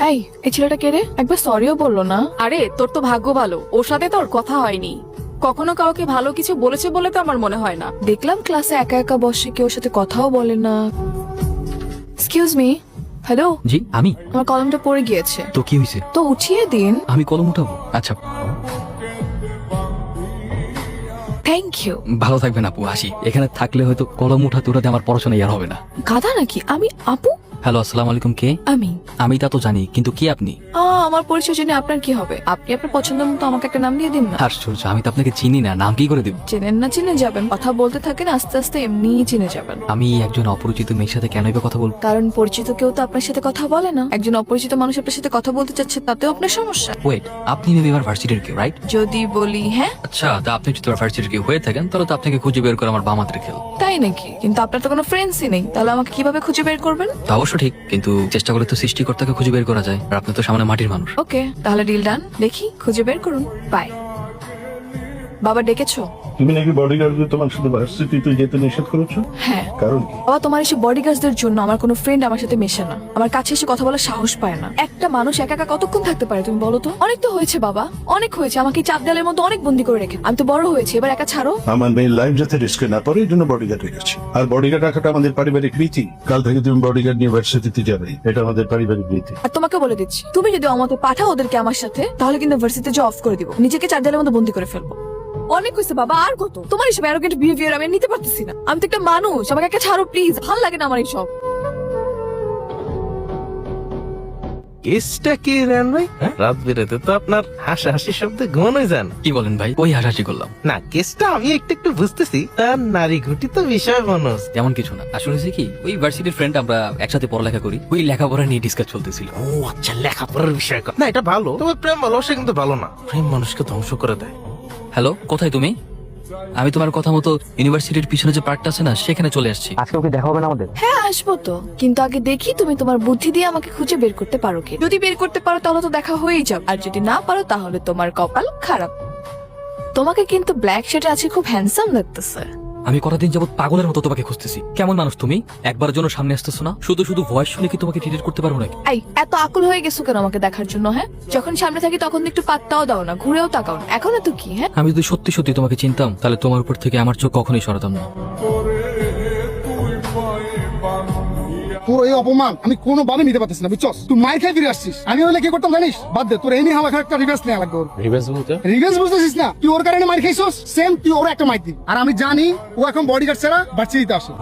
এই ছেলেটা কে রে? একবার সরিও বললো না। আরে তোর তো ভাগ্য ভালো, ওর সাথে তোর কথা হয়নি। কখনো কাউকে ভালো কিছু বলেছে বলে তো আমার মনে হয় না। দেখলাম ক্লাসে একা একা বসে, কেউ সাথে কথাও বলে না। Excuse me. হ্যালো। জি আমি। আমার কলমটা পড়ে গিয়েছে। তো কি হয়েছে? তো উঠিয়ে দিন। আমি কলম উঠাবো? আচ্ছা থ্যাংক ইউ। ভালো থাকবেন আপু, আসি। এখানে থাকলে হয়তো কলম উঠাতে উঠাতে আমার পড়াশোনা আর হবে না। গাধা নাকি আমি? আপু? হ্যালো, আসসালামু আলাইকুম। কে? আমি তা তো জানি, কিন্তু কে আপনি? আমার পরিচয় জেনে আপনার কি হবে? আপনি আপনার পছন্দ মতো আমাকে একটা নাম দিয়ে দিন না। আশ্চর্য, আমি তো আপনাকে চিনি না, নাম কি করে দেব? চেনেন না চিনে যাবেন, কথা বলতে থাকেন, আস্তে আস্তে এমনিই চিনে যাবেন। আমি একজন অপরিচিত মেয়ের সাথে কেনই বা কথা বলবো? কারণ পরিচিত কেউ তো আপনার সাথে কথা বলে না। একজন অপরিচিত মানুষ আপনার সাথে কথা বলতে চাচ্ছে, তাতেও আপনার সমস্যা। ওয়েট, আপনি মেবি আমার ভার্সিটির কেউ, রাইট? যদি বলি হ্যাঁ। আচ্ছা, তা আপনি যদি আমার ভার্সিটির কেউ হয়ে থাকেন, তাহলে তো আপনাকে খুঁজে বের করে আমার বাম হাতের খেল। তাই নাকি? কিন্তু আপনার তো কোনো ফ্রেন্ডসই নেই, তাহলে আমাকে কিভাবে খুঁজে বের করবেন? তা অবশ্য ঠিক, কিন্তু চেষ্টা করলে তো সৃষ্টিকর্তাকে খুঁজে বের করা যায়, আর আপনি তো সামনে মাটির মানুষ। ওকে, তাহলে ডিল ডান। দেখি খুঁজে বের করুন। বাই। বাবা ডেকেছো? তুমি নাকি বডিগার্ডদের তোমার সাথে ভার্সিটিতে যেতে নিষেধ করেছো? হ্যাঁ। কারণ কি? বাবা, তোমার এসে বডিগার্ডদের জন্য আমার কোনো ফ্রেন্ড আমার সাথে মেশে না, আমার কাছে এসে কথা বলার সাহস পায় না। একটা মানুষ একা একা কতক্ষণ থাকতে পারে তুমি বলো তো? অনেক তো হয়েছে বাবা, অনেক হয়েছে। আমাকে এই চাপ দেওয়ালের মধ্যে অনেক বন্দি করে রেখে আমি তো বড় হয়েছে, এবার একা ছাড়ো। আমার মেয়ের লাইফ যাতে রিস্কে না পড়ে, এই জন্য বডিগার্ড রেখেছি। আর বডিগার্ড রাখাটা আমাদের পারিবারিক রীতি। কাল থেকে তুমি বডিগার্ড নিয়ে ভার্সিটিতে যাবে, এটা আমাদের পারিবারিক রীতি। আর তোমাকে বলে দিচ্ছি, তুমি যদি আমাকে পাঠাও ওদেরকে আমার সাথে, তাহলে কিন্তু ভার্সিটিতে জব অফ করে দিব, নিজেকে চার দেওয়ালের মধ্যে বন্দি করে ফেলবো। অনেক হয়েছে বাবা, আর কত? তোমার এসব অ্যারোগেন্ট বিহেভিয়ার আমি নিতে পারতেছি না। আমি তো একটা মানুষ, আমাকে একটা ছাড়ো প্লিজ, ভালো লাগে না আমার এইসব। কেসটা কি রান ভাই? রাত বেরোতে তো আপনার হাসাহাসি শব্দে ঘুমানো যান। কি বলেন ভাই? ওই হাসাহাসি করলাম না, কেসটা আমি একটু বুঝতেছি। তার নারী ঘটিত বিষয় মানুষ। তেমন কিছু না। আসলে হয়েছে কি, ওই ভার্সিটির ফ্রেন্ড, আমরা একসাথে পড়ালেখা করি, ওই লেখাপড়া নিয়ে ডিসকাস চলতেছিল। ও আচ্ছা, লেখাপড়ার বিষয় না, এটা ভালো। তবে প্রেম ভালোবাসা কিন্তু ভালো না। প্রেম মানুষকে ধ্বংস করে দেয়। হ্যালো, কোথায় তুমি? আমি তোমার কথা মতো ইউনিভার্সিটির পিছনে যে পার্কটা আছে না, সেখানে চলে আসছি। আজকে ওকে দেখা হবে না আমাদের? হ্যাঁ আসবো তো, কিন্তু আগে দেখি তুমি তোমার বুদ্ধি দিয়ে আমাকে খুঁজে বের করতে পারো কি। যদি বের করতে পারো তাহলে তো দেখা হয়েই যাবে, আর যদি না পারো তাহলে তোমার কপাল খারাপ। তোমাকে কিন্তু ব্ল্যাক শার্টে আছে খুব হ্যান্ডসাম লাগতেছে। আমি কতদিন যাবত পাগলের মতো তোমাকে খুঁজতেছি। কেমন মানুষ তুমি? একবার জন্য সামনে আসতেছো না? শুধু শুধু ভয়েস শুনে কি তোমাকে ট্রিট করতে পারবো নাকি? এই এত আকুল হয়ে গেছো কেন আমাকে দেখার জন্য? হ্যাঁ, যখন সামনে থাকি তখন তো একটু পাত্তাও দাও না, ঘুরেও তাকাও না। এখন তো কি? হ্যাঁ, আমি যদি সত্যি সত্যি তোমাকে চিনতাম, তাহলে তোমার উপর থেকে আমার চোখ কখনোই সরাতাম না। তোর এই অপমান আমি কোনোভাবে নিতে পারতেছি না, বুঝছস? তুই মাইর খেয়ে ফিরে আসছিস। আমি হলে কি করতাম জানিস? বাদ দে, তোর এমনি হাওয়া একটা রিভেন্স নেওয়া লাগবে। রিভেন্স বুঝতেছিস না? তুই ওর কারণে মাইর খাইছস, সেম তুই ওর একটা মাইর দিবি। আর আমি জানি ও এখন বডিগার্ড ছাড়া বাচ্চা দিতে আসে।